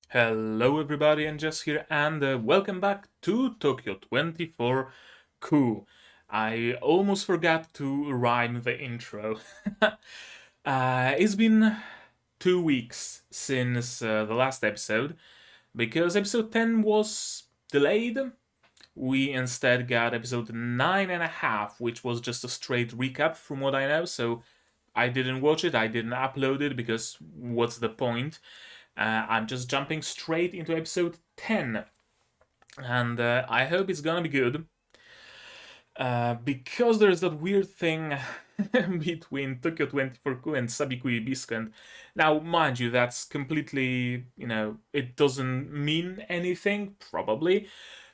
Hello everybody, and Jess here, and welcome back to Tokyo 24 Ku. I almost forgot to rhyme the intro. It's been 2 weeks since the last episode, because episode 10 was delayed. We instead got episode 9.5, which was just a straight recap from what I know, so I didn't watch it, I didn't upload it, because what's the point? I'm just jumping straight into episode 10, and I hope it's gonna be good. Because there's that weird thing between Tokyo 24Ku and Sabiku Ibisco, and now, mind you, that's completely, it doesn't mean anything, probably,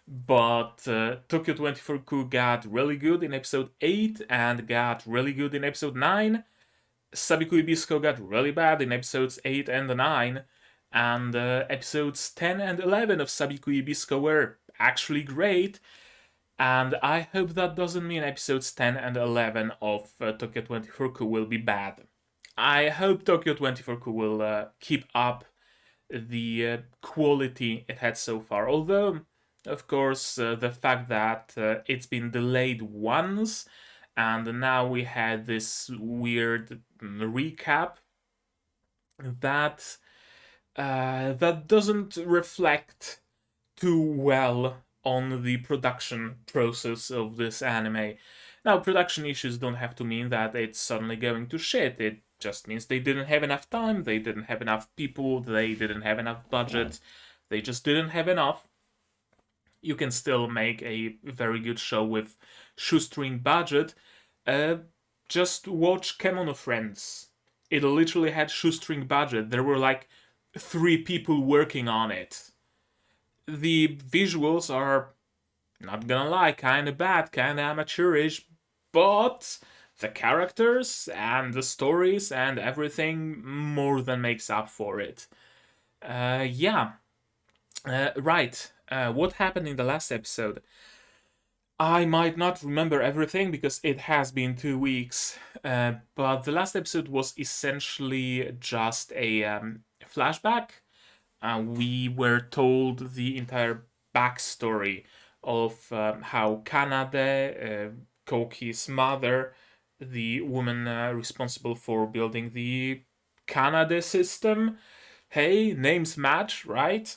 but Tokyo 24Ku got really good in episode 8 and got really good in episode 9. Sabiku Ibisco got really bad in episodes 8 and 9, and episodes 10 and 11 of Sabiku Ibisco were actually great, and I hope that doesn't mean episodes 10 and 11 of Tokyo 24Ku will be bad. I hope Tokyo 24Ku will keep up the quality it had so far, although, of course, the fact that it's been delayed once and now we had this weird recap that that doesn't reflect too well on the production process of this anime. Now, production issues don't have to mean that it's suddenly going to shit. It just means they didn't have enough time, they didn't have enough people, they didn't have enough budget, they just didn't have enough. You can still make a very good show with shoestring budget. Uh, just watch Kemono Friends. It literally had shoestring budget. There were like 3 people working on it. The visuals are, not gonna lie, kinda bad, kinda amateurish, but the characters and the stories and everything more than makes up for it. Yeah. Right. What happened in the last episode? I might not remember everything because it has been 2 weeks, but the last episode was essentially just a flashback. We were told the entire backstory of how Kanade, Kouki's mother, the woman responsible for building the Kanade system. Hey, names match, right?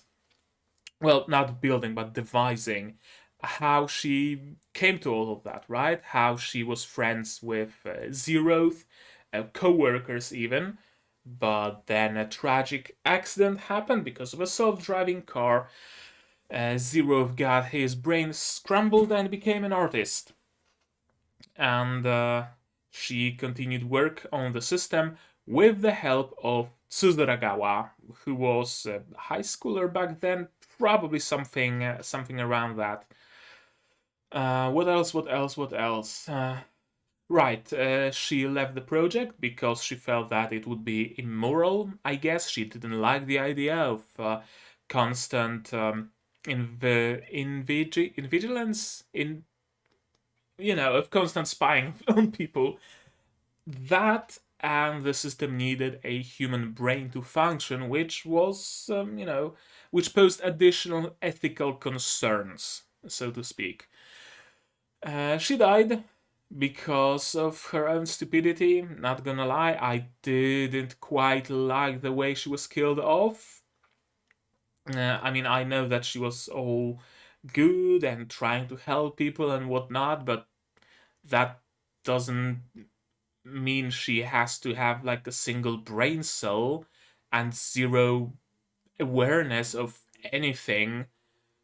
Well, not building, but devising how she came to all of that, right? How she was friends with Zeroth, co workers even. But then a tragic accident happened because of a self driving car. Zeroth got his brain scrambled and became an artist. And she continued work on the system with the help of Tsudaragawa, who was a high schooler back then, probably something around that. What else? What else? What else? Right, she left the project because she felt that it would be immoral. I guess she didn't like the idea of constant in vigilance, of constant spying on people. That and the system needed a human brain to function, which was, which posed additional ethical concerns, so to speak. She died because of her own stupidity. Not gonna lie, I didn't quite like the way she was killed off. I mean, I know that she was all good and trying to help people and whatnot, but that doesn't mean she has to have like a single brain cell and zero awareness of anything,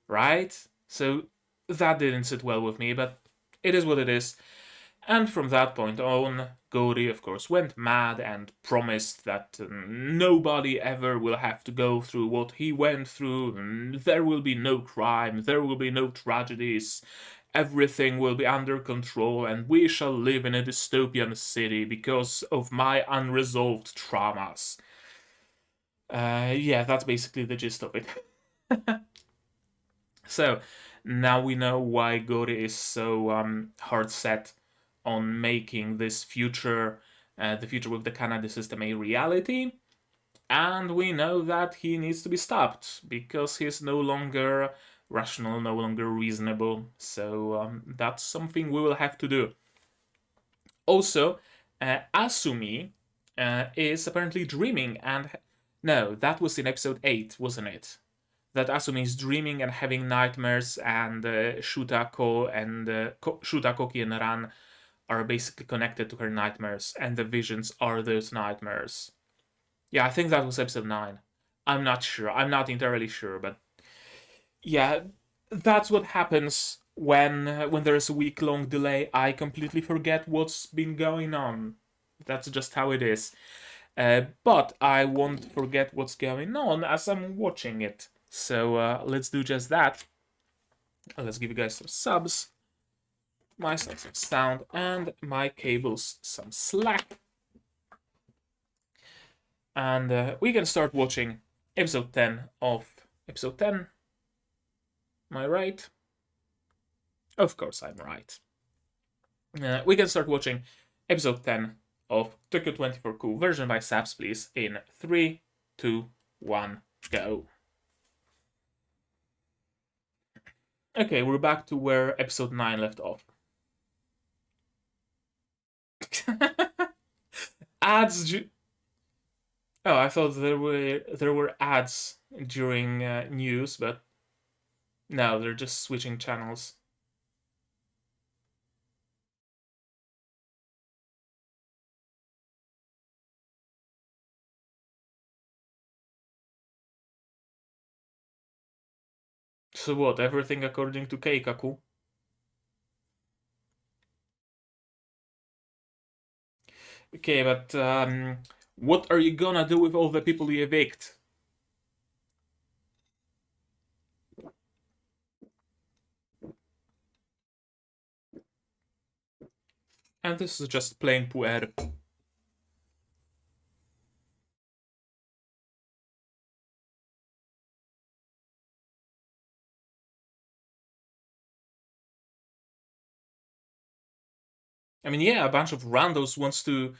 right? So that didn't sit well with me, but it is what it is. And from that point on, Gori, of course, went mad and promised that nobody ever will have to go through what he went through. There will be no crime, there will be no tragedies, everything will be under control, and we shall live in a dystopian city because of my unresolved traumas. Yeah, that's basically the gist of it. So, now we know why Gori is so hard set on making this future, the future with the Canada system, a reality. And we know that he needs to be stopped because he's no longer rational, no longer reasonable. So that's something we will have to do. Also, Asumi is apparently dreaming, and no, that was in episode 8, wasn't it? That Asumi is dreaming and having nightmares, and Shuuta, Shuuta, Koki, and Ran are basically connected to her nightmares, and the visions are those nightmares. Yeah, I think that was episode 9. I'm not sure. I'm not entirely sure, but yeah, that's what happens when there is a week-long delay. I completely forget what's been going on. That's just how it is. But I won't forget what's going on as I'm watching it. So let's do just that. Let's give you guys some subs, myself some sound, and my cables some slack. And we can start watching episode 10 of episode 10. Am I right? Of course I'm right. We can start watching episode 10 of Tokyo 24 Cool, version by Saps, please, in 3, 2, 1, go. Okay, we're back to where episode 9 left off. Ads. Oh, I thought there were ads during news, but no, they're just switching channels. So what? Everything according to Keikaku? Okay, but what are you gonna do with all the people you evict? And this is just plain puer. I mean, yeah, a bunch of randos wants to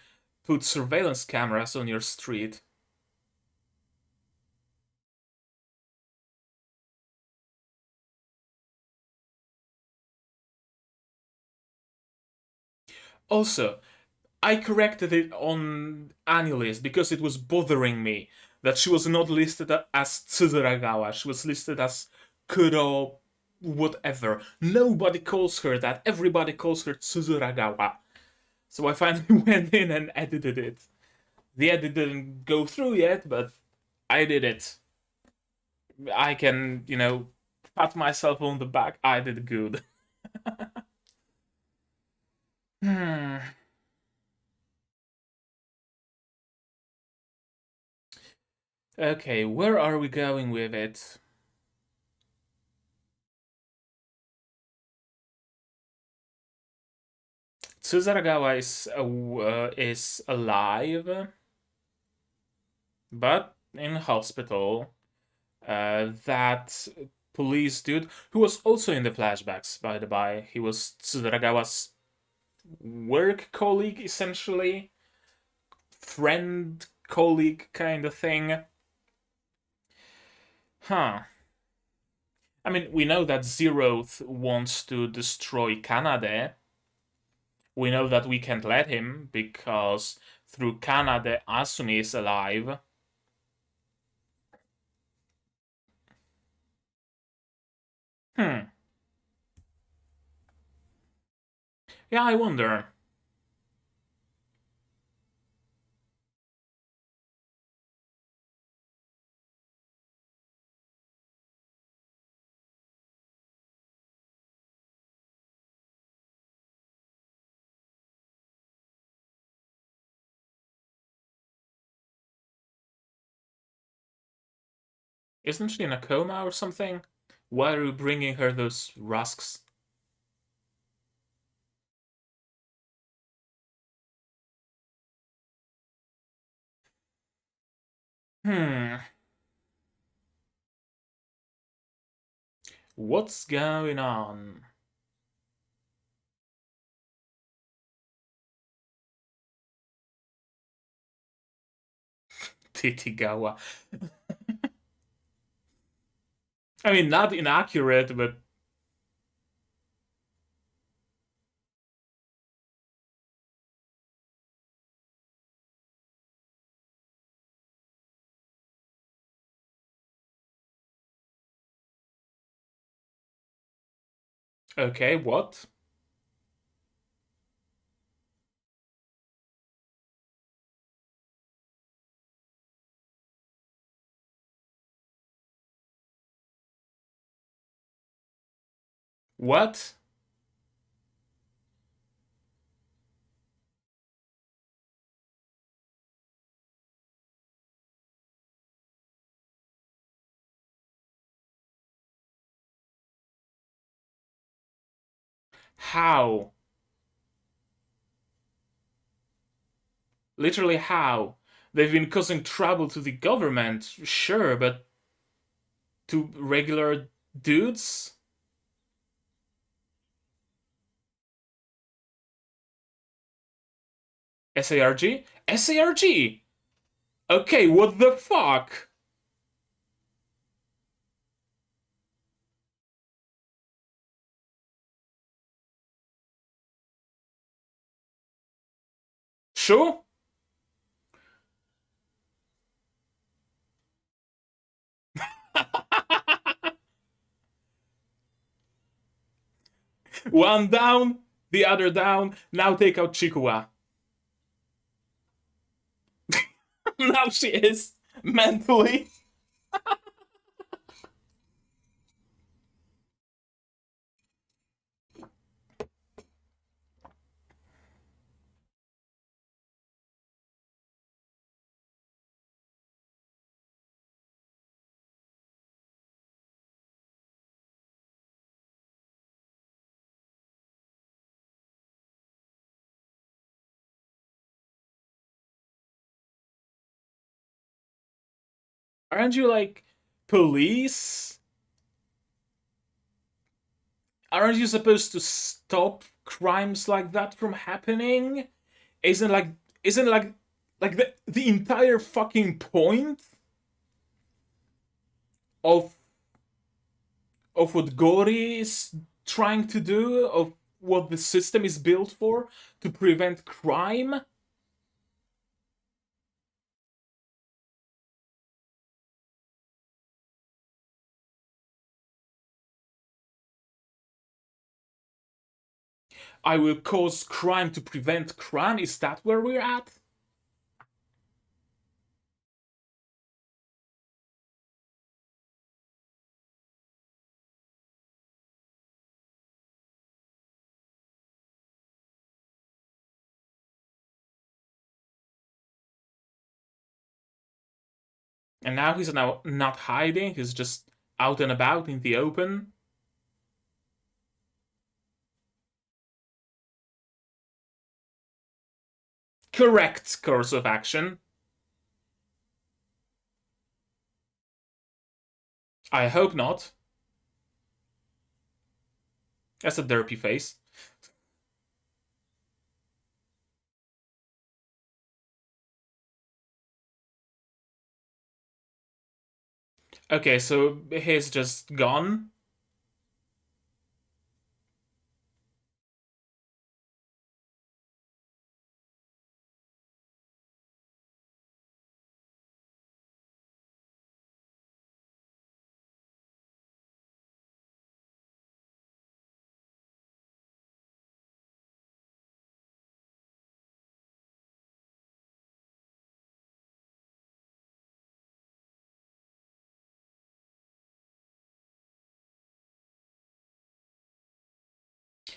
put surveillance cameras on your street. Also, I corrected it on Annulist because it was bothering me that she was not listed as Tsuragawa. She was listed as Kuro whatever. Nobody calls her that. Everybody calls her Tsuragawa. So I finally went in and edited it. The edit didn't go through yet, but I did it. I can, pat myself on the back. I did good. Hmm. Okay, where are we going with it? Tsuragawa is alive, but in hospital. That police dude, who was also in the flashbacks, by the by, he was Tsuragawa's work colleague, essentially, friend colleague kind of thing. Huh. I mean, we know that Zeroth wants to destroy Kanade. We know that we can't let him because through Kanade, Asumi is alive. Hmm. Yeah, I wonder. Isn't she in a coma or something? Why are you bringing her those rusks? Hmm. What's going on? Titigawa. I mean, not inaccurate, but okay, what? What? How? Literally, how? They've been causing trouble to the government, sure, but to regular dudes? SARG? SARG! Okay, what the fuck? Sure? One down, the other down, now take out Chikuwa. Now she is mentally. Aren't you like police? Aren't you supposed to stop crimes like that from happening? Isn't like isn't like the entire fucking point of what Gori is trying to do, of what the system is built for, to prevent crime? I will cause crime to prevent crime? Is that where we're at? And now he's now not hiding, he's just out and about in the open. Correct course of action. I hope not. That's a derpy face. Okay, so he's just gone.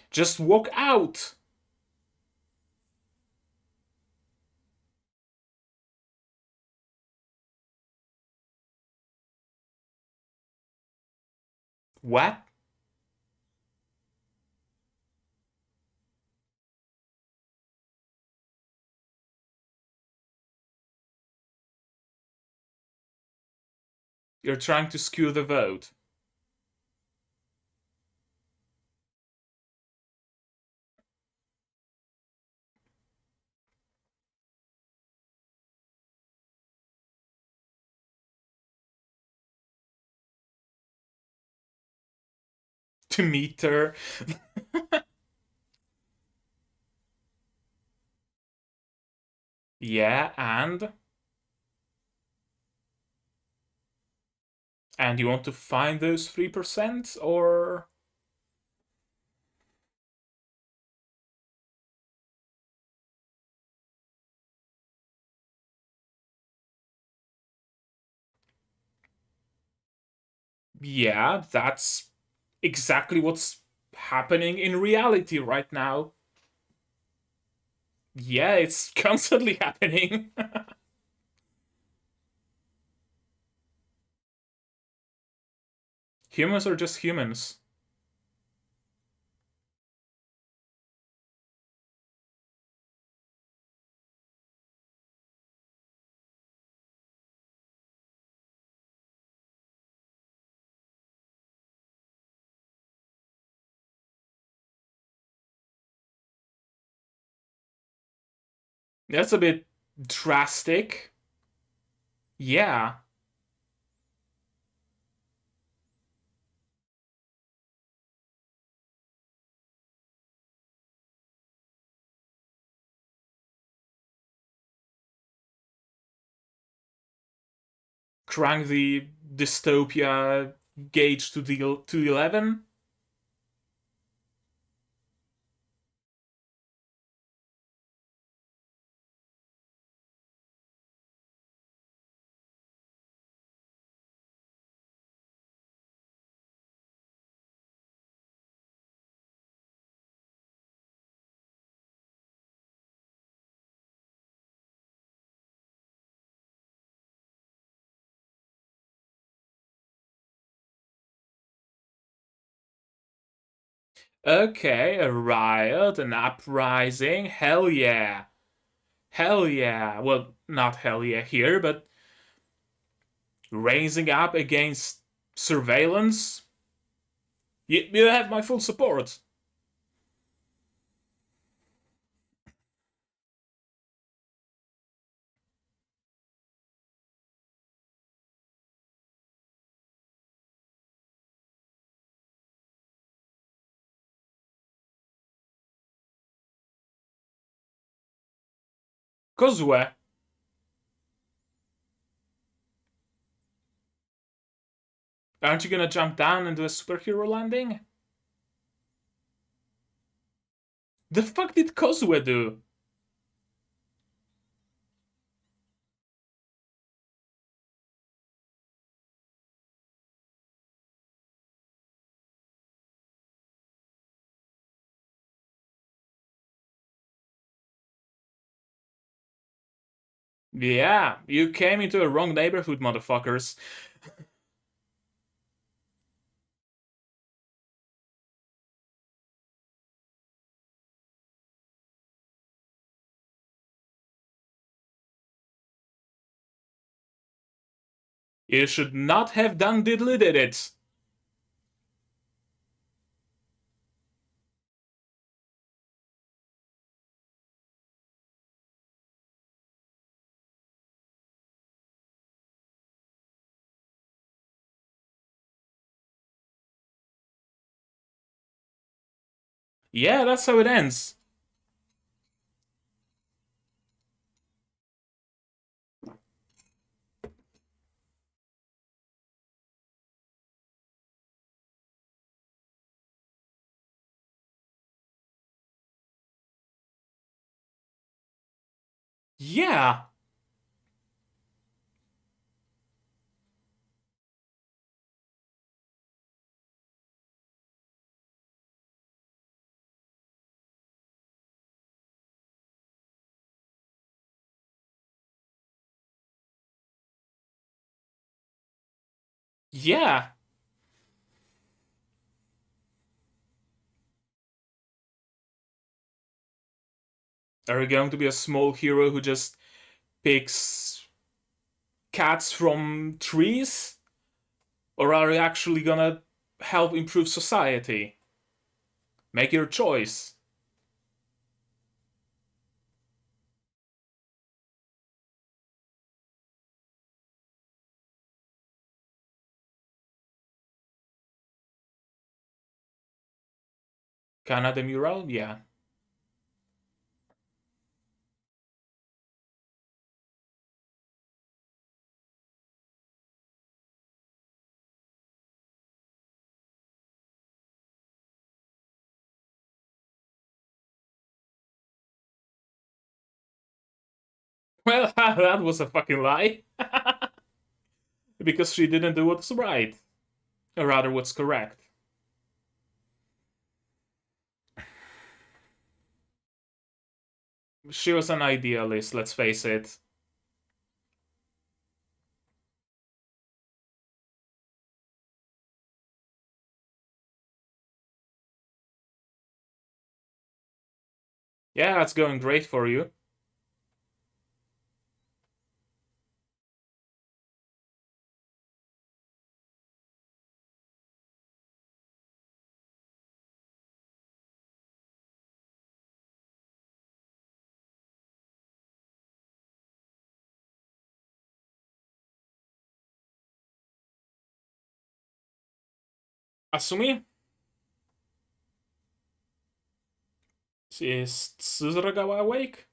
Just walk out. What? You're trying to skew the vote. to meet her. Yeah, and you want to find those 3%, or yeah, that's exactly what's happening in reality right now. Yeah, it's constantly happening. Humans are just humans. That's a bit drastic. Yeah. Crank the dystopia gauge to 11. Okay, a riot, an uprising. Hell yeah. Hell yeah. Well, not hell yeah here, but raising up against surveillance. You have my full support. Kozue, aren't you gonna jump down and do a superhero landing? The fuck did Kozue do? Yeah, you came into a wrong neighborhood, motherfuckers. You should not have done diddly did it. Yeah, that's how it ends. Yeah. Yeah. Are you going to be a small hero who just picks cats from trees? Or are you actually gonna help improve society? Make your choice. Canada mural, yeah. Well, that was a fucking lie. Because she didn't do what's right. Or rather, what's correct. She was an idealist, let's face it. Yeah, that's going great for you. Asumi is Tsuragawa awake?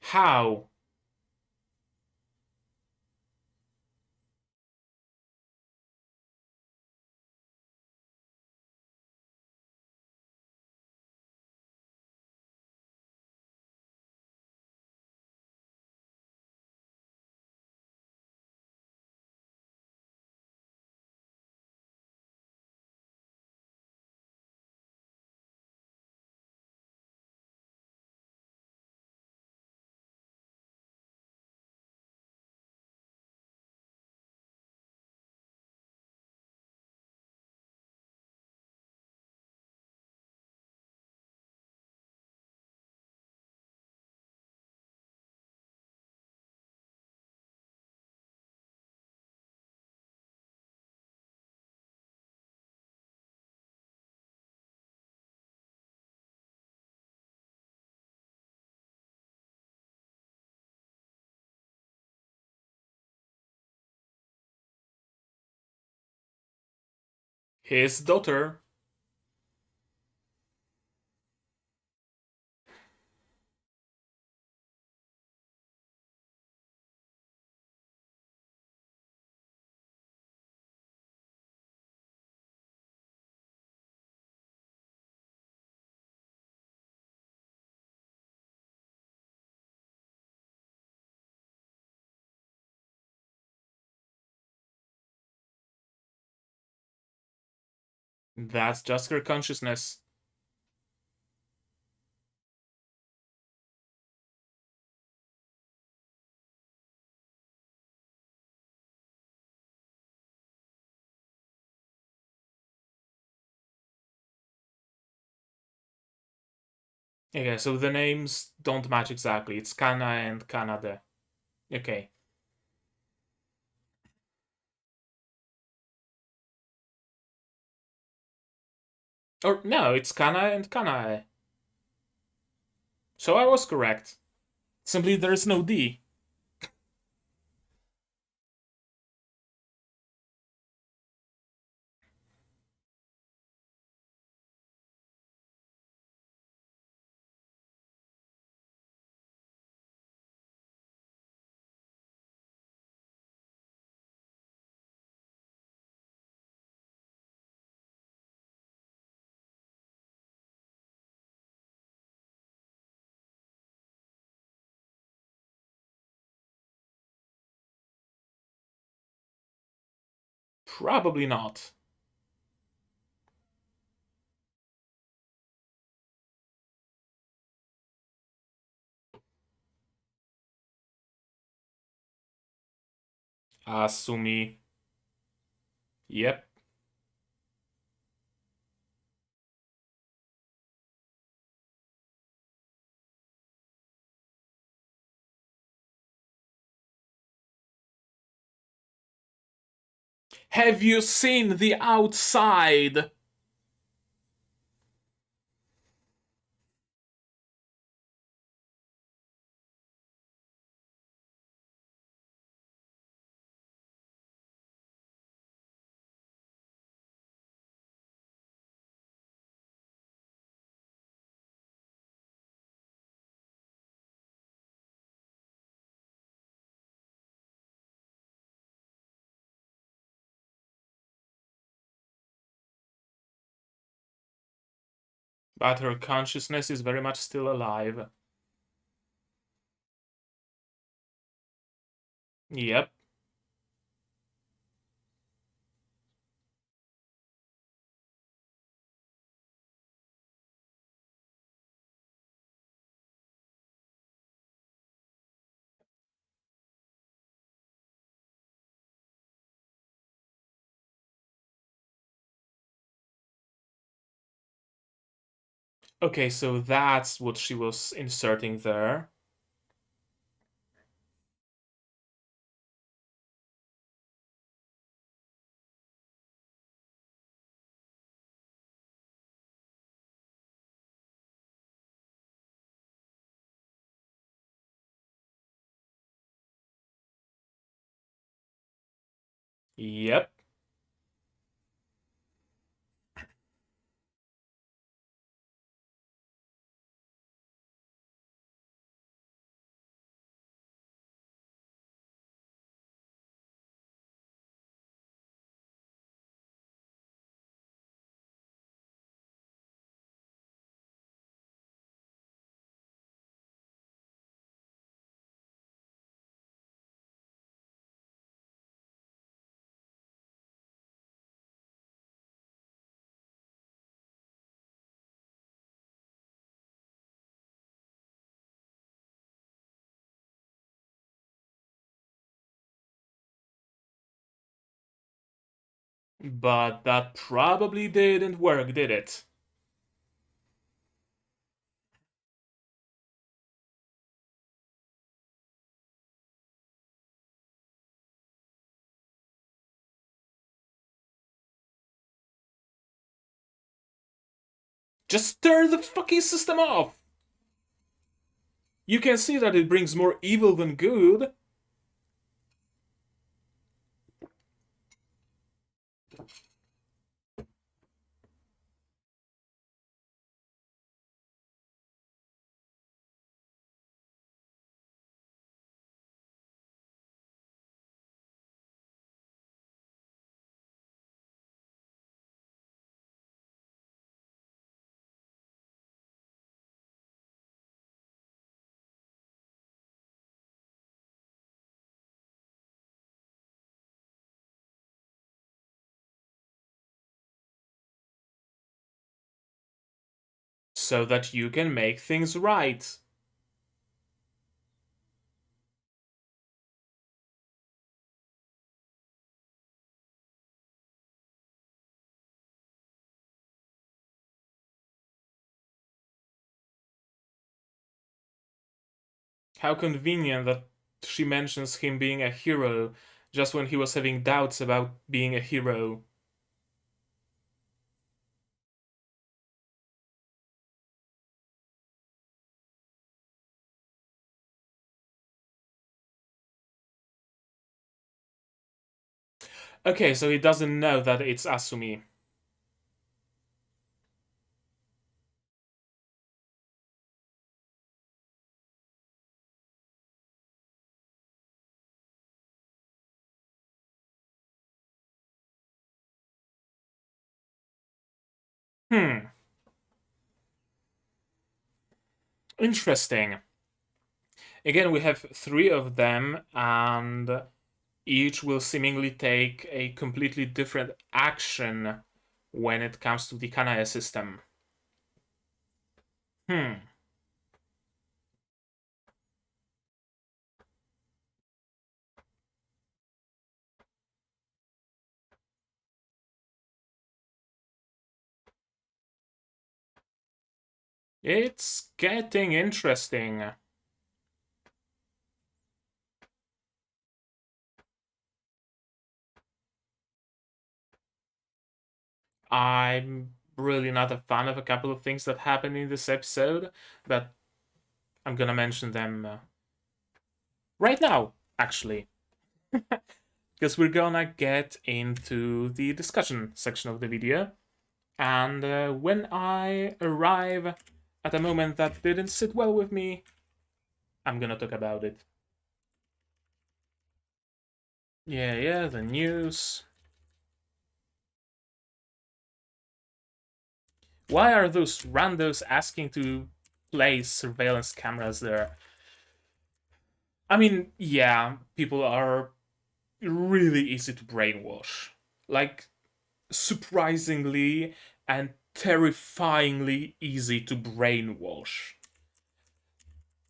How? His daughter. That's just her consciousness. Okay, so the names don't match exactly. It's Kana and Kanade. Okay. Or no, it's Kana and Kanae. So I was correct. Simply there's no D. Probably not. Asumi. Yep. Have you seen the outside? But her consciousness is very much still alive. Yep. Okay, so that's what she was inserting there. Yep. But that probably didn't work, did it? Just turn the fucking system off! You can see that it brings more evil than good. So that you can make things right. How convenient that she mentions him being a hero just when he was having doubts about being a hero. Okay, so he doesn't know that it's Asumi. Hmm, interesting. Again, we have three of them, and each will seemingly take a completely different action when it comes to the Kanaya system. Hmm. It's getting interesting. I'm really not a fan of a couple of things that happen in this episode, but I'm gonna mention them right now, actually, because we're gonna get into the discussion section of the video. And when I arrive at a moment that didn't sit well with me, I'm gonna talk about it. Yeah, the news. Why are those randos asking to place surveillance cameras there? I mean, yeah, people are really easy to brainwash. Like, surprisingly and terrifyingly easy to brainwash.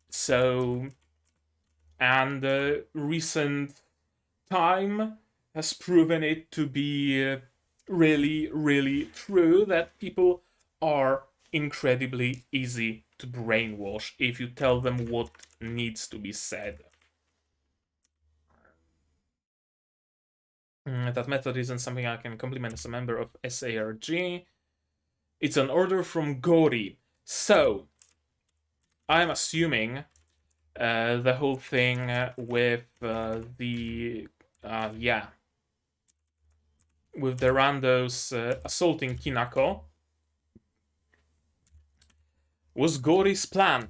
So, and recent time has proven it to be really, really true that people are incredibly easy to brainwash if you tell them what needs to be said. That method isn't something I can compliment as a member of SARG. It's an order from Gori. So, I'm assuming the whole thing with yeah, with the randos assaulting Kinako was Gori's plan.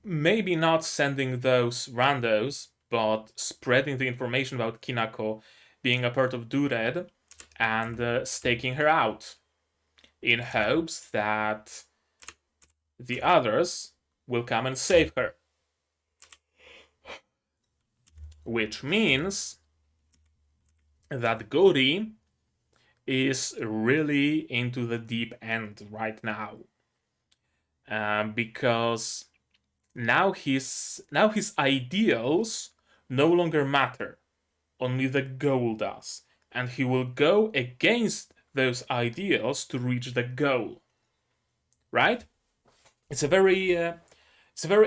Maybe not sending those randos, but spreading the information about Kinako being a part of Dured and staking her out in hopes that the others will come and save her. Which means that Gori is really into the deep end right now. Because now his ideals no longer matter. Only the goal does. And he will go against those ideals to reach the goal. Right? It's a very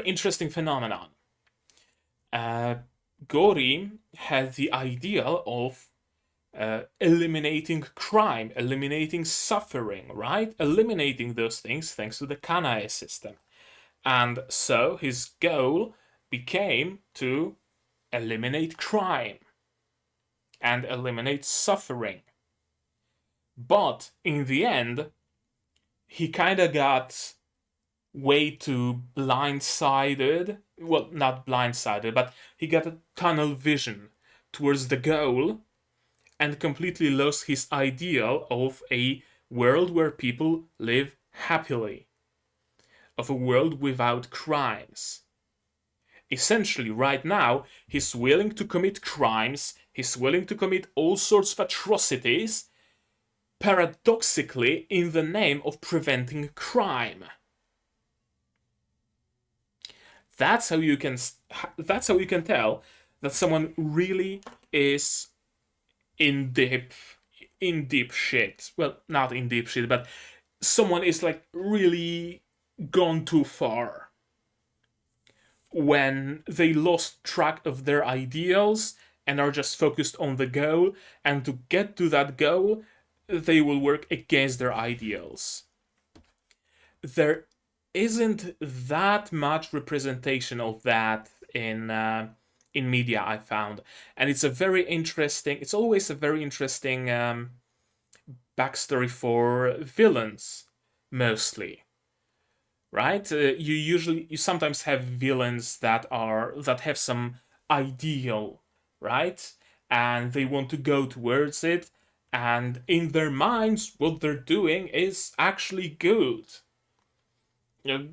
interesting phenomenon. Gori had the ideal of eliminating crime, eliminating suffering, right? Eliminating those things thanks to the Kanae system. And so his goal became to eliminate crime and eliminate suffering. But in the end, he kind of got way too blindsided. Well, not blindsided, but he got a tunnel vision towards the goal and completely lost his ideal of a world where people live happily, of a world without crimes. Essentially, right now, he's willing to commit crimes, he's willing to commit all sorts of atrocities, paradoxically, in the name of preventing crime. That's how you can tell that someone really is in deep shit. Well, not in deep shit, but someone is like really gone too far when they lost track of their ideals and are just focused on the goal, and to get to that goal they will work against their ideals. There isn't that much representation of that in media, I found, and it's always a very interesting backstory for villains, mostly, right? You sometimes have villains that have some ideal, right, and they want to go towards it, and in their minds what they're doing is actually good.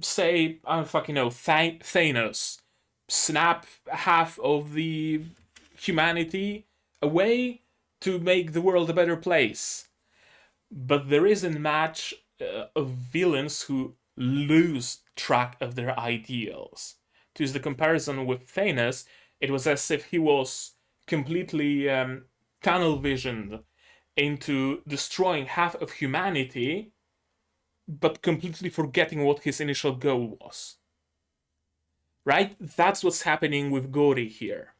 Say, I don't fucking know, Thanos snap half of the humanity away to make the world a better place. But there isn't much of villains who lose track of their ideals. To use the comparison with Thanos, it was as if he was completely tunnel visioned into destroying half of humanity, but completely forgetting what his initial goal was. Right? That's what's happening with Gori here.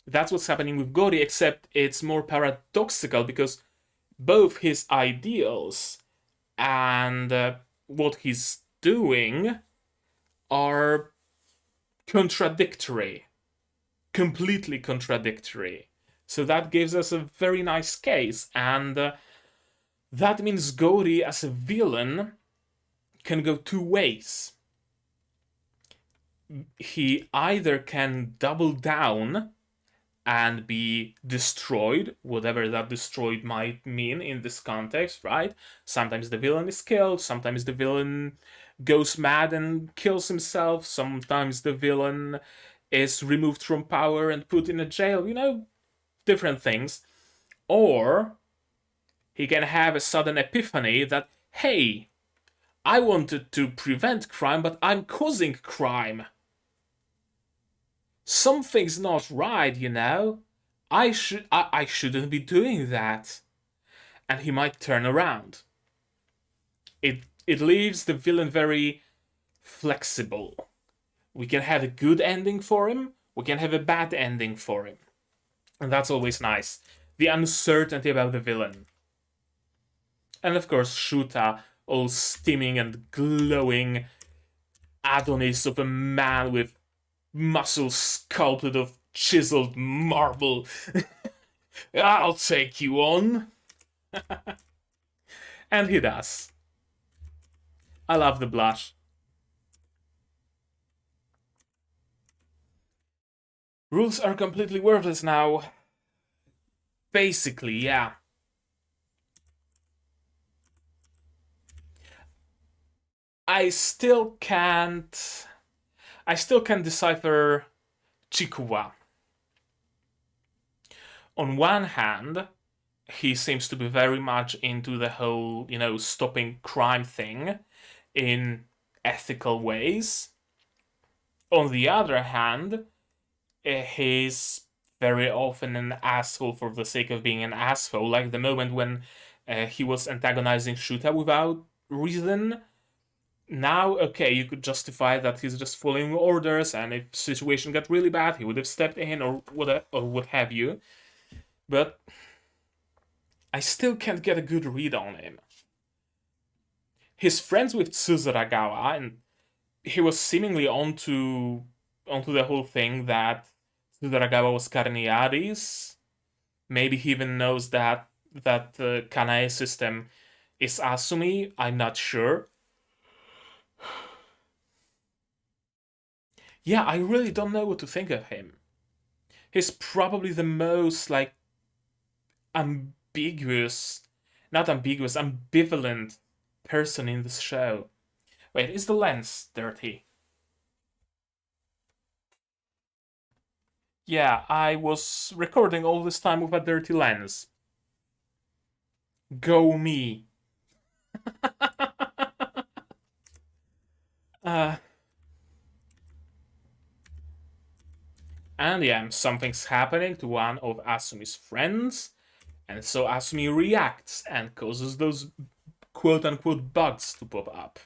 That's what's happening with Gori, except it's more paradoxical because both his ideals and what he's doing are contradictory, completely contradictory. So that gives us a very nice case, and that means Gori as a villain can go two ways. He either can double down and be destroyed, whatever that destroyed might mean in this context, right? Sometimes the villain is killed, sometimes the villain goes mad and kills himself, sometimes the villain is removed from power and put in a jail, different things. Or he can have a sudden epiphany that, hey, I wanted to prevent crime, but I'm causing crime. Something's not right. I shouldn't be doing that. And he might turn around. It leaves the villain very flexible. We can have a good ending for him, we can have a bad ending for him. And that's always nice. The uncertainty about the villain. And of course, Shuuta, all steaming and glowing Adonis of a man with muscles sculpted of chiseled marble. I'll take you on. And he does. I love the blush. Rules are completely worthless now. Basically, yeah. I still can't. I still can't decipher Chikuwa. On one hand, he seems to be very much into the whole, stopping crime thing in ethical ways. On the other hand, he's very often an asshole for the sake of being an asshole, like the moment when he was antagonizing Shuuta without reason. Now, okay, you could justify that he's just following orders, and if the situation got really bad, he would have stepped in or what have you. But I still can't get a good read on him. He's friends with Tsuburagawa, and he was seemingly onto the whole thing that Tsuburagawa was Carniaris. Maybe he even knows that Kanae system is Asumi. I'm not sure. Yeah, I really don't know what to think of him. He's probably the most ambiguous, not ambiguous, ambivalent person in this show. Wait, is the lens dirty? Yeah, I was recording all this time with a dirty lens. Go me. uh, and yeah, something's happening to one of Asumi's friends, and so Asumi reacts and causes those quote unquote bugs to pop up.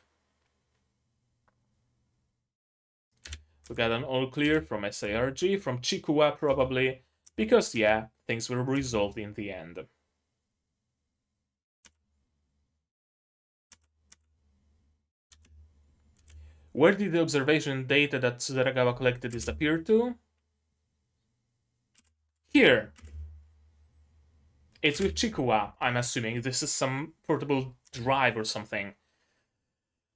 We got an all clear from SARG, from Chikuwa probably, because yeah, things were resolved in the end. Where did the observation data that Tsuburagawa collected disappear to? Here. It's with Chikuwa, I'm assuming. This is some portable drive or something.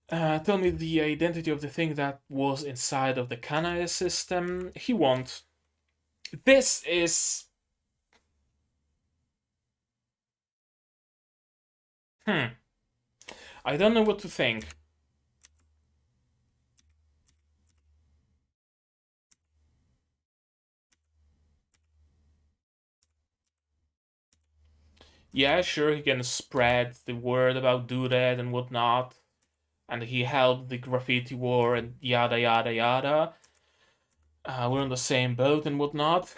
Tell me the identity of the thing that was inside of the Kanae system. He won't. This is... I don't know what to think. Yeah, sure, he can spread the word about Do That and whatnot. And he helped the graffiti war and yada yada yada. We're on the same boat and whatnot.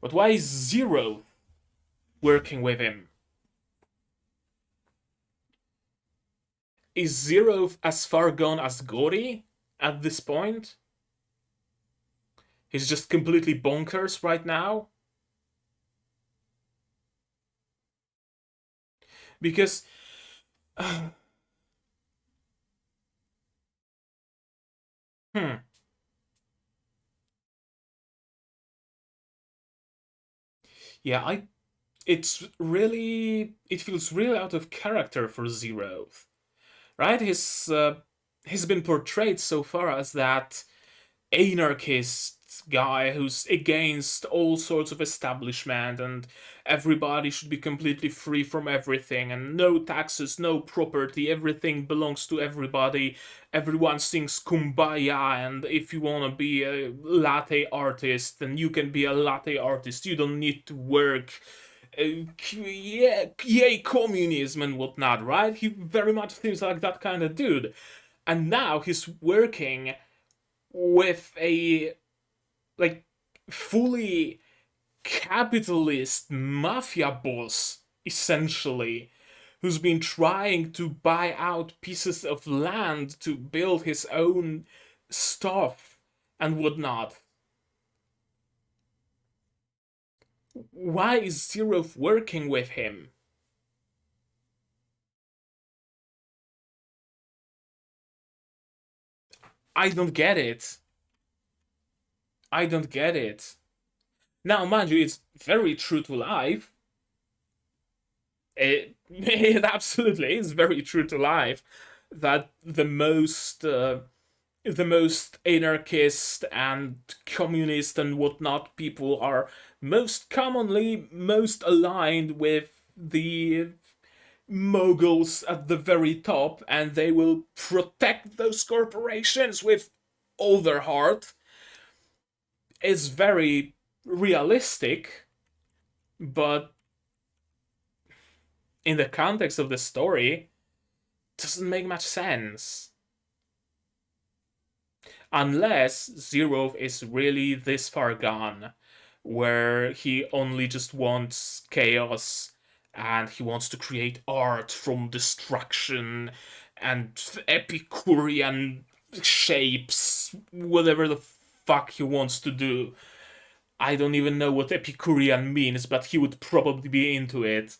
But why is Zero working with him? Is Zero as far gone as Gori at this point? He's just completely bonkers right now. Because, hmm, yeah, it feels really out of character for Zero, right? He's been portrayed so far as that anarchist guy who's against all sorts of establishment, and everybody should be completely free from everything, and no taxes, no property, everything belongs to everybody. Everyone sings kumbaya, and if you want to be a latte artist, then you can be a latte artist. You don't need to work. Yeah, yay communism and whatnot, right? He very much seems like that kind of dude, and now he's working with a like fully capitalist mafia boss, essentially, who's been trying to buy out pieces of land to build his own stuff and whatnot. Why is Zero working with him? I don't get it. I don't get it. Now, mind you, it's very true to life. It absolutely is very true to life that the most anarchist and communist and whatnot people are most commonly most aligned with the moguls at the very top, and they will protect those corporations with all their heart. It's very realistic, but in the context of the story, doesn't make much sense. Unless Zero is really this far gone, where he only just wants chaos and he wants to create art from destruction and Epicurean shapes, whatever the fuck he wants to do. I don't even know what Epicurean means, but he would probably be into it.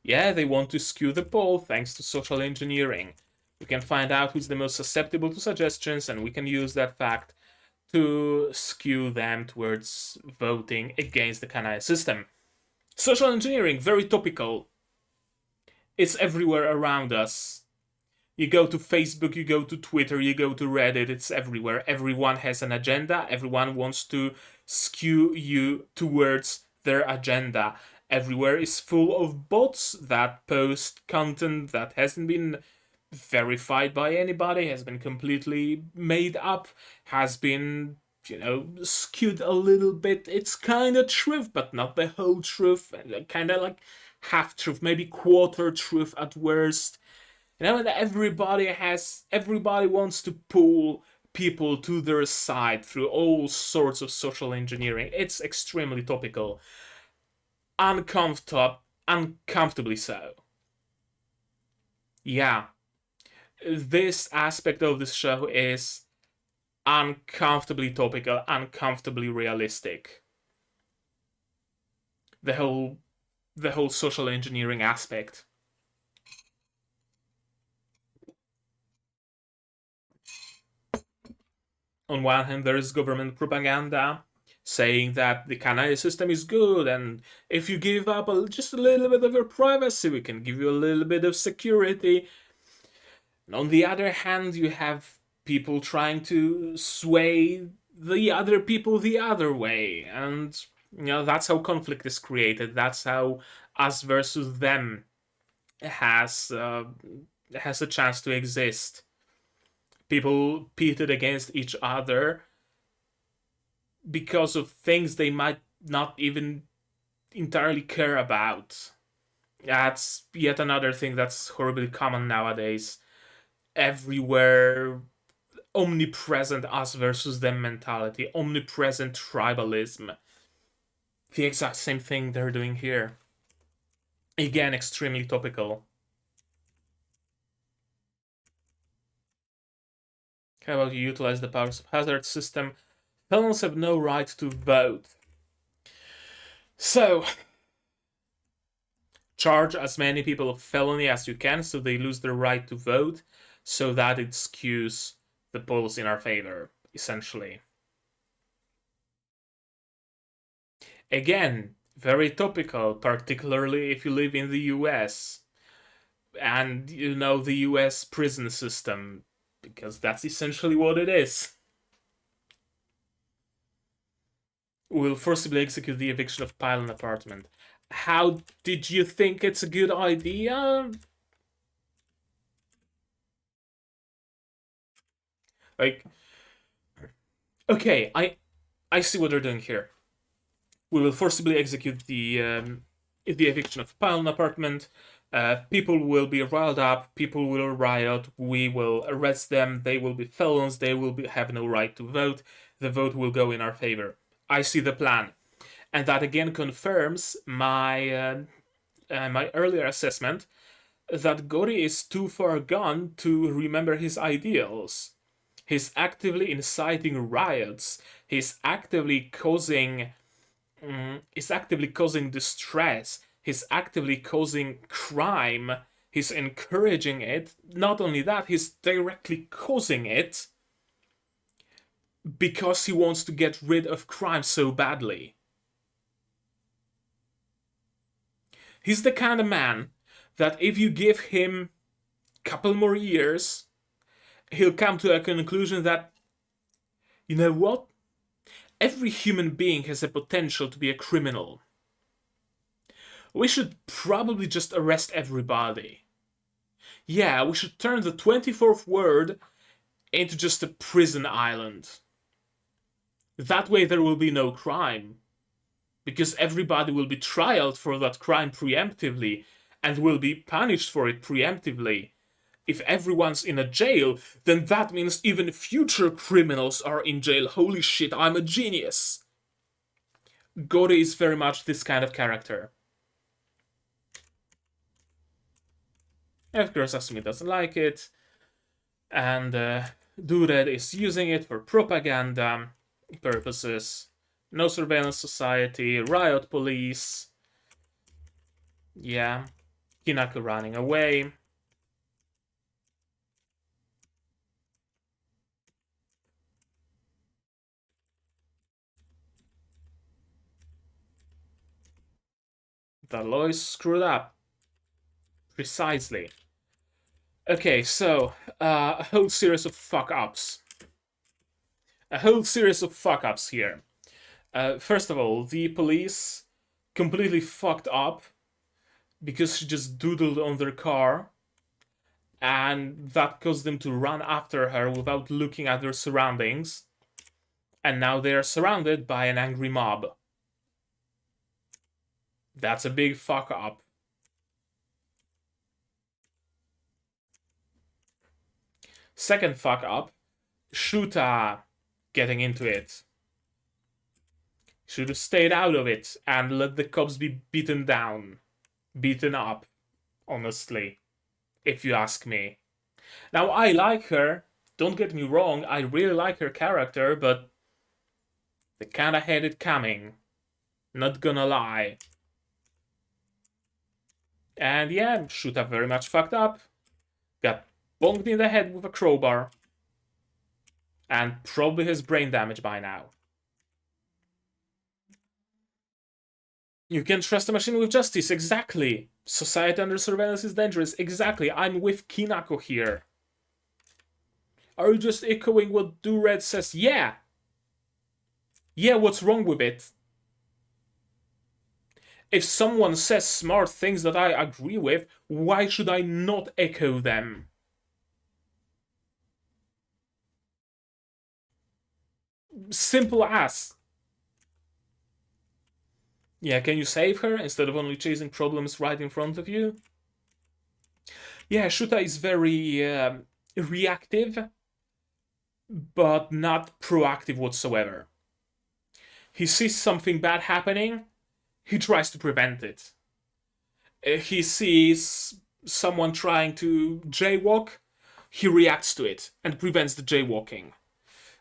Yeah, they want to skew the poll thanks to social engineering. We can find out who's the most susceptible to suggestions, and we can use that fact to skew them towards voting against the Kanai system. Social engineering, very topical. It's everywhere around us. You go to Facebook, you go to Twitter, you go to Reddit, it's everywhere. Everyone has an agenda, everyone wants to skew you towards their agenda. Everywhere is full of bots that post content that hasn't been verified by anybody, has been completely made up, has been, skewed a little bit. It's kind of truth, but not the whole truth. Kind of like half truth, maybe quarter truth at worst. And everybody wants to pull people to their side through all sorts of social engineering. It's extremely topical, uncomfortably so. Yeah, this aspect of this show is uncomfortably topical, uncomfortably realistic. The whole the whole social engineering aspect. On one hand, there is government propaganda saying that the Canadian system is good, and if you give up just a little bit of your privacy, we can give you a little bit of security. And on the other hand, you have people trying to sway the other people the other way, and that's how conflict is created. That's how us versus them has uh, has a chance to exist. People pitted against each other because of things they might not even entirely care about. That's yet another thing that's horribly common nowadays. Everywhere, omnipresent us versus them mentality, omnipresent tribalism. The exact same thing they're doing here. Again, extremely topical. How about you utilize the powers of hazard system? Felons have no right to vote. So, charge as many people of felony as you can so they lose their right to vote, so that it skews the polls in our favor, essentially. Again, very topical, particularly if you live in the US and you know the US prison system, because that's essentially what it is. Will forcibly execute the eviction of pylon apartment. How did you think it's a good idea? Like, okay, I see what they're doing here. We will forcibly execute the eviction of pylon apartment. People will be riled up. People will riot. We will arrest them. They will be felons. They will have no right to vote. The vote will go in our favor. I see the plan, and that again confirms my my earlier assessment that Gori is too far gone to remember his ideals. He's actively inciting riots. He's actively causing distress. He's actively causing crime. He's encouraging it. Not only that, he's directly causing it because he wants to get rid of crime so badly. He's the kind of man that if you give him a couple more years, he'll come to a conclusion that, you know what? Every human being has a potential to be a criminal. We should probably just arrest everybody. Yeah, we should turn the 24th ward into just a prison island. That way there will be no crime. Because everybody will be trialed for that crime preemptively and will be punished for it preemptively. If everyone's in a jail, then that means even future criminals are in jail. Holy shit, I'm a genius. Gori is very much this kind of character. Of course, Asumi doesn't like it. And Dured is using it for propaganda purposes. No surveillance society, riot police. Yeah. Hinako running away. The law is screwed up. Precisely. Okay, so a whole series of fuck-ups. A whole series of fuck-ups here. First of all, the police completely fucked up because she just doodled on their car, and that caused them to run after her without looking at their surroundings, and now they are surrounded by an angry mob. That's a big fuck up. Second fuck up, Shuuta getting into it. Should have stayed out of it and let the cops be beaten down. Beaten up, honestly, if you ask me. Now, I like her, don't get me wrong, I really like her character, but they kinda had it coming. Not gonna lie. And yeah, Shuuta very much fucked up. Got bonked in the head with a crowbar. And probably has brain damage by now. You can trust a machine with justice, exactly. Society under surveillance is dangerous, exactly. I'm with Kinako here. Are you just echoing what Dured says? Yeah. Yeah, what's wrong with it? If someone says smart things that I agree with, why should I not echo them? Simple as. Yeah, can you save her instead of only chasing problems right in front of you? Yeah, Shuta is very reactive, but not proactive whatsoever. He sees something bad happening, he tries to prevent it. He sees someone trying to jaywalk, he reacts to it and prevents the jaywalking.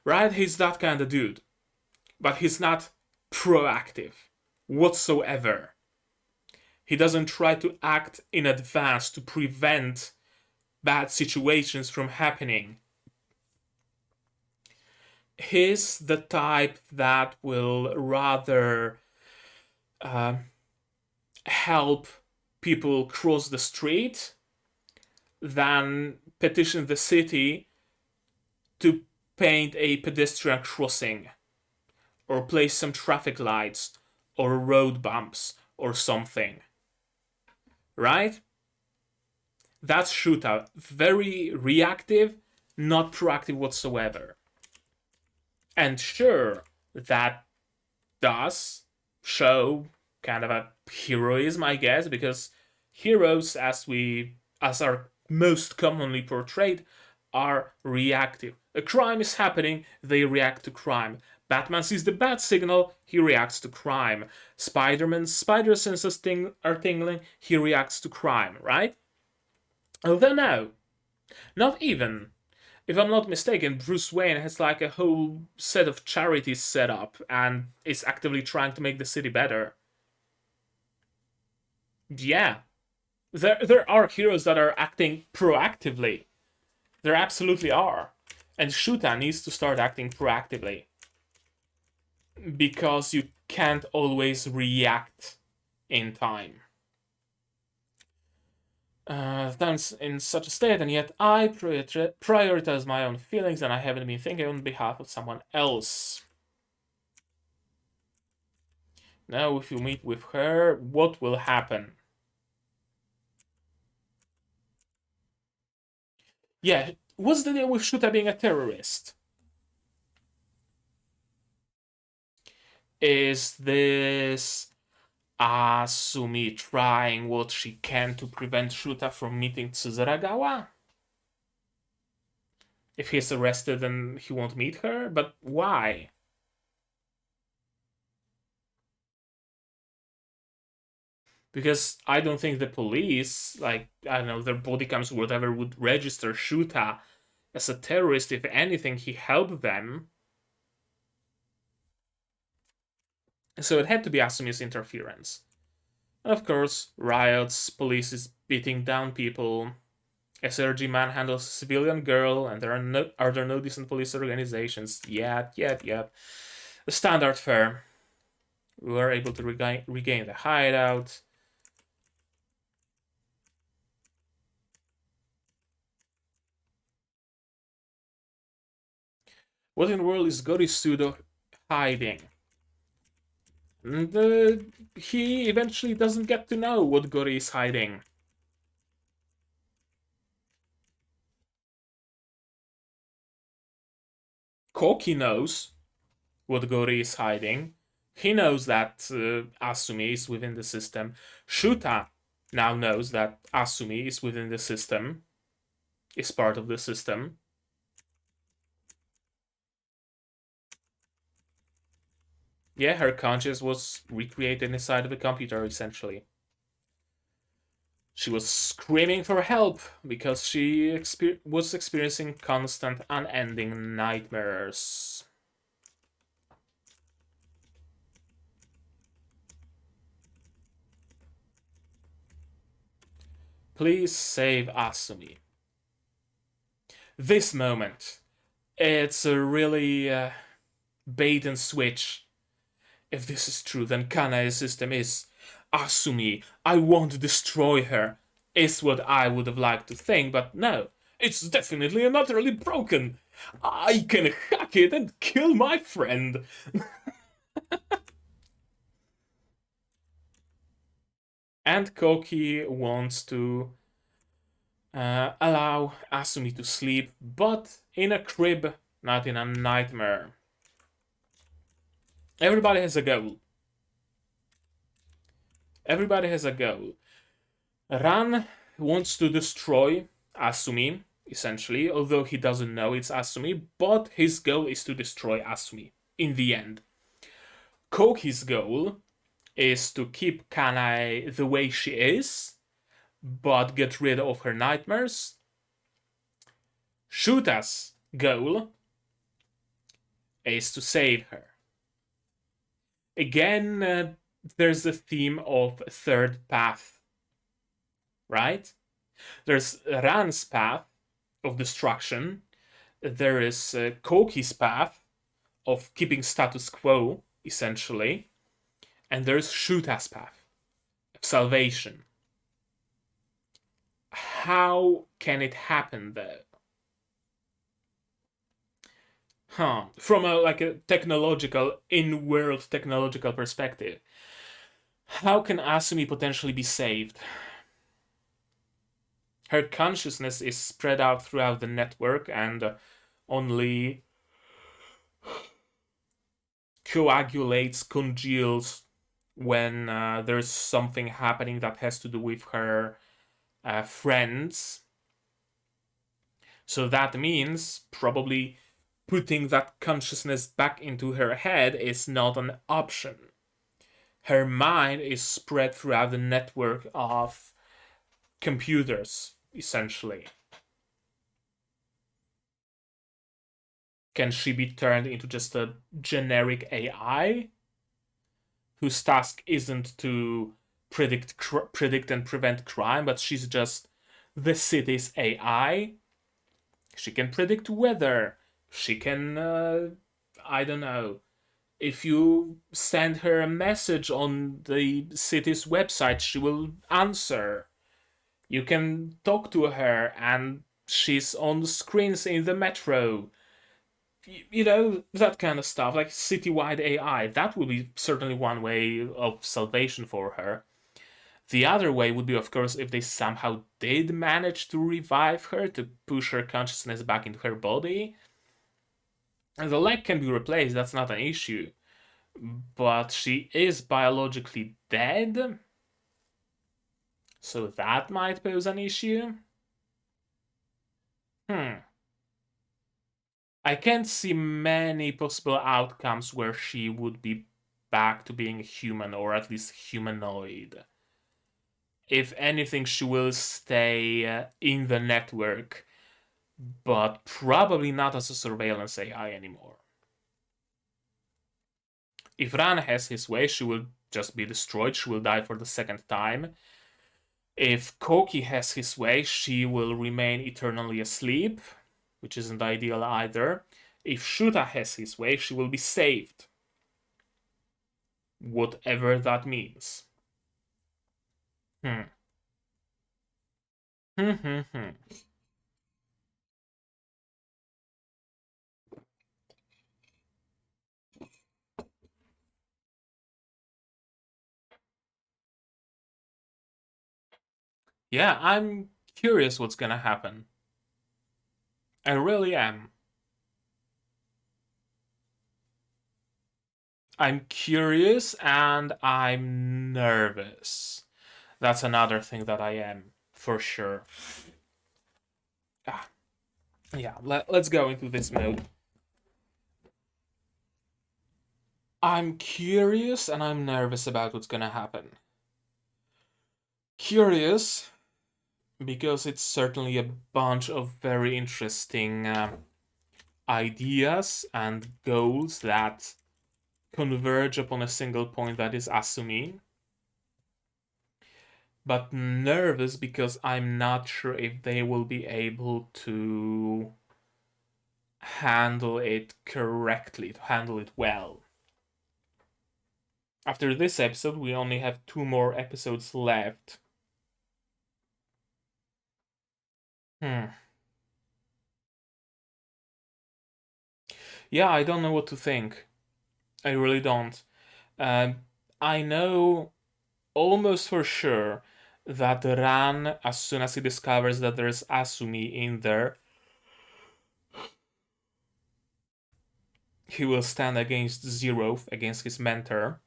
Right? He's that kind of dude. But he's not proactive whatsoever. He doesn't try to act in advance to prevent bad situations from happening. He's the type that will rather help people cross the street than petition the city to paint a pedestrian crossing or place some traffic lights or road bumps or something. Right? That's Shuuta. Very reactive, not proactive whatsoever. And sure, that does show kind of a heroism, I guess, because heroes, as are most commonly portrayed, are reactive. A crime is happening, they react to crime. Batman sees the bat signal, he reacts to crime. Spider-Man's spider senses are tingling, he reacts to crime, right? Although no, not even. If I'm not mistaken, Bruce Wayne has like a whole set of charities set up and is actively trying to make the city better. Yeah, there are heroes that are acting proactively. There absolutely are. And Shuuta needs to start acting proactively. Because you can't always react in time. I'm in such a state, and yet I prioritize my own feelings, and I haven't been thinking on behalf of someone else. Now, if you meet with her, what will happen? Yeah, what's the deal with Shuuta being a terrorist? Is this Asumi trying what she can to prevent Shuuta from meeting Tsuburagawa? If he's arrested, then he won't meet her? But why? Because I don't think the police, like, I don't know, their body cams, whatever, would register Shuuta as a terrorist. If anything, he helped them. So it had to be Asumi's interference. And of course, riots, police is beating down people, SRG manhandles a civilian girl, and are there no decent police organizations? Yep. The standard fare. We were able to regain the hideout. What in the world is Gorisudo hiding? And he eventually doesn't get to know what Gori is hiding. Kouki knows what Gori is hiding. He knows that Asumi is within the system. Shuuta now knows that Asumi is within the system, is part of the system. Yeah, her conscience was recreated inside of the computer, essentially. She was screaming for help because she was experiencing constant, unending nightmares. Please save Asumi. This moment, it's a really bait and switch. If this is true, then Kanae's system is Asumi. I won't destroy her, is what I would have liked to think, but no. It's definitely and utterly broken. I can hack it and kill my friend. And Kouki wants to allow Asumi to sleep, but in a crib, not in a nightmare. Everybody has a goal. Everybody has a goal. Ran wants to destroy Asumi, essentially, although he doesn't know it's Asumi, but his goal is to destroy Asumi in the end. Kouki's goal is to keep Kanae the way she is, but get rid of her nightmares. Shuuta's goal is to save her. Again, there's the theme of third path, right? There's Ran's path of destruction. There is Kouki's path of keeping status quo, essentially. And there's Shuuta's path of salvation. How can it happen, though? From a technological, in-world technological perspective, how can Asumi potentially be saved? Her consciousness is spread out throughout the network and only coagulates, congeals when there's something happening that has to do with her friends. So that means probably putting that consciousness back into her head is not an option. Her mind is spread throughout the network of computers, essentially. Can she be turned into just a generic AI whose task isn't to predict and prevent crime, but she's just the city's AI? She can predict weather. She can, I don't know, if you send her a message on the city's website, she will answer. You can talk to her and she's on the screens in the metro. You know, that kind of stuff, like citywide AI. That would be certainly one way of salvation for her. The other way would be, of course, if they somehow did manage to revive her, to push her consciousness back into her body. And the leg can be replaced, that's not an issue. But she is biologically dead, so that might pose an issue. I can't see many possible outcomes where she would be back to being human, or at least humanoid. If anything, she will stay in the network, but probably not as a surveillance AI anymore. If Ran has his way, she will just be destroyed. She will die for the second time. If Kouki has his way, she will remain eternally asleep, which isn't ideal either. If Shuuta has his way, she will be saved. Whatever that means. Hmm. Yeah, I'm curious what's gonna happen. I really am. I'm curious and I'm nervous. That's another thing that I am, for sure. Ah, yeah, let's go into this mode. I'm curious and I'm nervous about what's gonna happen. Curious because it's certainly a bunch of very interesting ideas and goals that converge upon a single point, that is Asumi. But nervous because I'm not sure if they will be able to handle it correctly, to handle it well. After this episode, we only have 2 more episodes left. Yeah, I don't know what to think. I really don't. I know almost for sure that Ran, as soon as he discovers that there's Asumi in there, he will stand against Zero, against his mentor.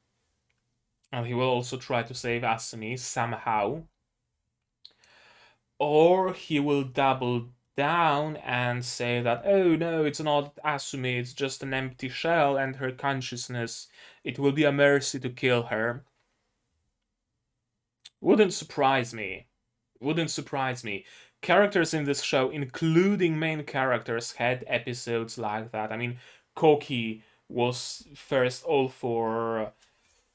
And he will also try to save Asumi somehow. Or he will double down and say that, oh no, it's not Asumi, it's just an empty shell and her consciousness. It will be a mercy to kill her. Wouldn't surprise me. Wouldn't surprise me. characters in this show, including main characters, had episodes like that. I mean, Kouki was first all for,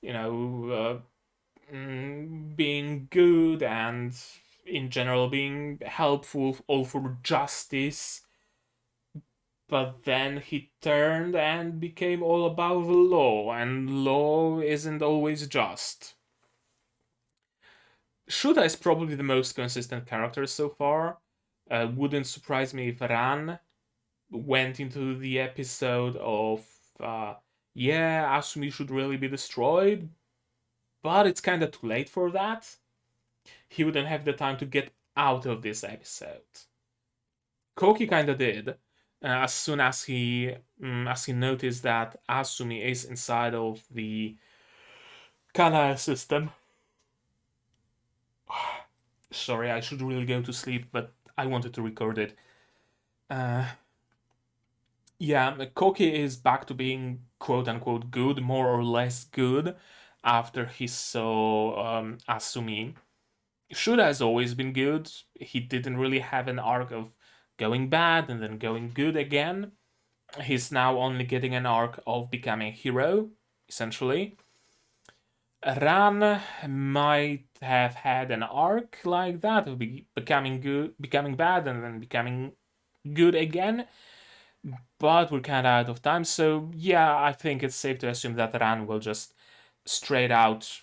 you know, being good and in general being helpful, all for justice. But then he turned and became all about the law, and law isn't always just. Shuuta is probably the most consistent character so far. Wouldn't surprise me if Ran went into the episode of, yeah, Asumi should really be destroyed, but it's kind of too late for that. He wouldn't have the time to get out of this episode. Kouki kind of did, as soon as he noticed that Asumi is inside of the Kanai system. Sorry, I should really go to sleep, but I wanted to record it. Yeah, Kouki is back to being quote unquote good, more or less good, after he saw Asumi. Shuuta has always been good. He didn't really have an arc of going bad and then going good again. He's now only getting an arc of becoming a hero, essentially. Ran might have had an arc like that of becoming good, becoming bad, and then becoming good again. But we're kind of out of time, so yeah, I think it's safe to assume that Ran will just straight out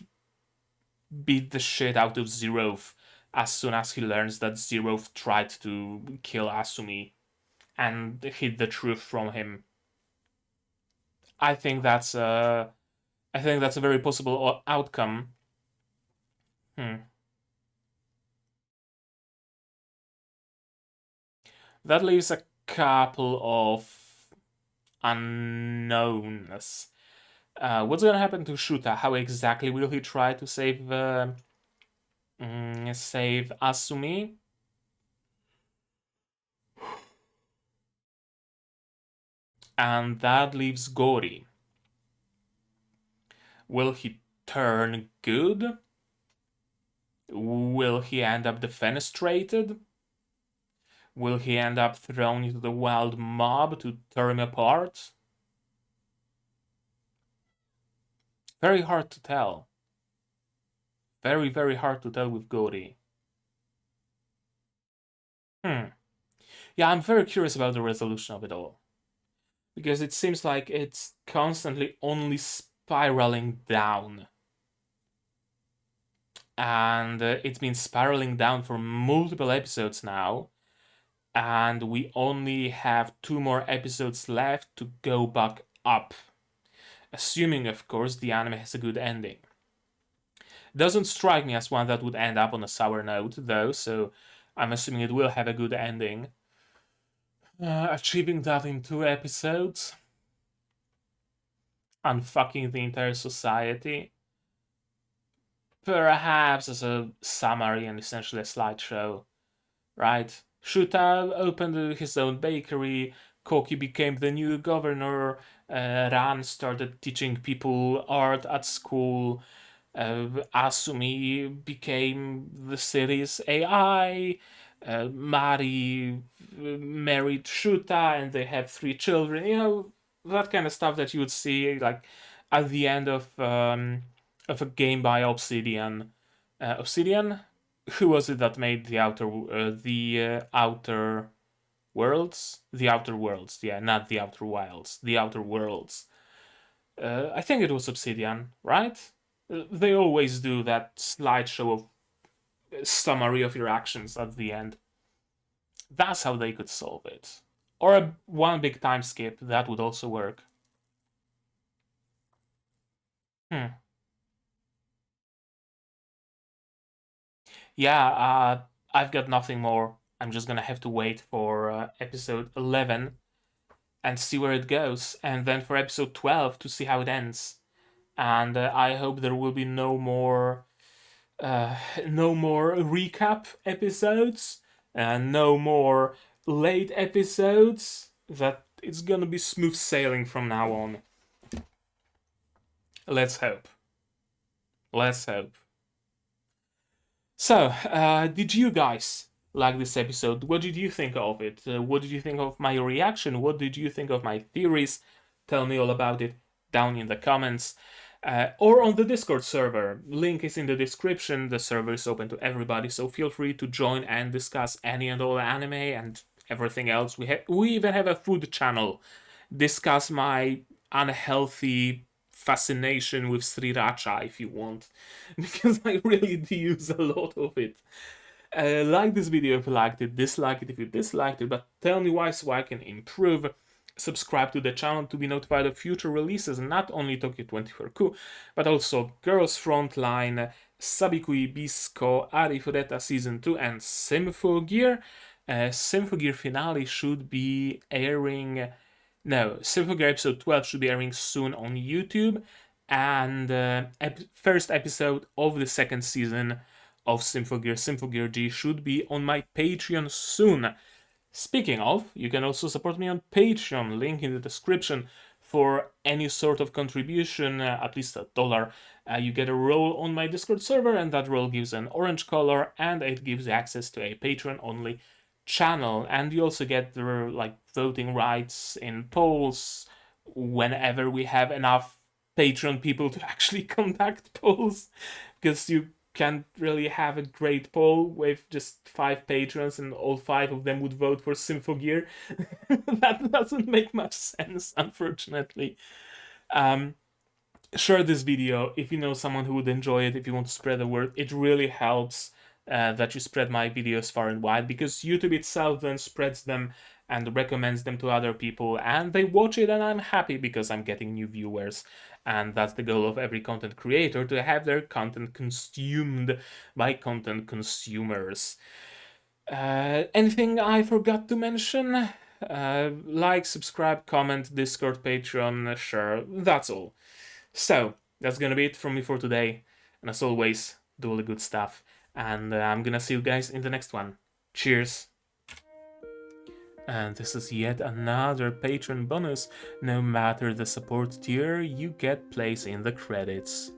beat the shit out of Zeroth as soon as he learns that Zeroth tried to kill Asumi and hid the truth from him. I think that's a, I think that's a very possible outcome. Hmm. That leaves a couple of unknowns. What's gonna happen to Shuuta? How exactly will he try to save Asumi? And that leaves Gori. Will he turn good? Will he end up defenestrated? Will he end up thrown into the wild mob to tear him apart? Very hard to tell. Very, very hard to tell with Gori. Yeah, I'm very curious about the resolution of it all. Because it seems like it's constantly only spiraling down. And it's been spiraling down for multiple episodes now. And we only have 2 more episodes left to go back up. Assuming, of course, the anime has a good ending. Doesn't strike me as one that would end up on a sour note, though, so I'm assuming it will have a good ending. Achieving that in 2 episodes, unfucking the entire society, perhaps as a summary and essentially a slideshow, right? Shuuta opened his own bakery, Kouki became the new governor, Ran started teaching people art at school, Asumi became the city's AI, Mari married Shuuta, and they have 3 children. You know, that kind of stuff that you would see like at the end of a game by Obsidian. Obsidian, who was it that made the outer worlds? The outer worlds, yeah, not the outer wilds, the outer worlds. I think it was Obsidian, right? They always do that slideshow of summary of your actions at the end. That's how they could solve it. Or one big time skip, that would also work. Hmm. Yeah, I've got nothing more. I'm just gonna have to wait for episode 11 and see where it goes, and then for episode 12 to see how it ends. And I hope there will be no more recap episodes, and no more late episodes. That it's gonna be smooth sailing from now on. Let's hope. Let's hope. So, did you guys like this episode. What did you think of it? What did you think of my reaction? What did you think of my theories? Tell me all about it down in the comments. Or on the Discord server. Link is in the description. The server is open to everybody, so feel free to join and discuss any and all anime and everything else. We even have a food channel. Discuss my unhealthy fascination with sriracha if you want, because I really do use a lot of it. Like this video if you liked it, dislike it if you disliked it, but tell me why so I can improve. Subscribe to the channel to be notified of future releases, not only Tokyo 24Ku, but also Girls Frontline, Sabiku Ibisco, Arifureta Season 2, and Symphogear. Symphogear finale should be airing. No, Symphogear episode 12 should be airing soon on YouTube, and first episode of the second season of Symphogear G should be on my Patreon soon. Speaking of, you can also support me on Patreon, link in the description. For any sort of contribution, at least $1, you get a role on my Discord server, and that role gives an orange color, and it gives access to a Patreon-only channel. And you also get the voting rights in polls whenever we have enough Patreon people to actually conduct polls, because you can't really have a great poll with just 5 patrons and all 5 of them would vote for Symphogear. That doesn't make much sense, unfortunately. Share this video if you know someone who would enjoy it, if you want to spread the word. It really helps that you spread my videos far and wide, because YouTube itself then spreads them and recommends them to other people, and they watch it, and I'm happy because I'm getting new viewers. And that's the goal of every content creator, to have their content consumed by content consumers. Anything I forgot to mention? Like, subscribe, comment, Discord, Patreon, share, that's all. So, that's gonna be it from me for today. And as always, do all the good stuff. And I'm gonna see you guys in the next one. Cheers! And this is yet another patron bonus. No matter the support tier, you get place in the credits.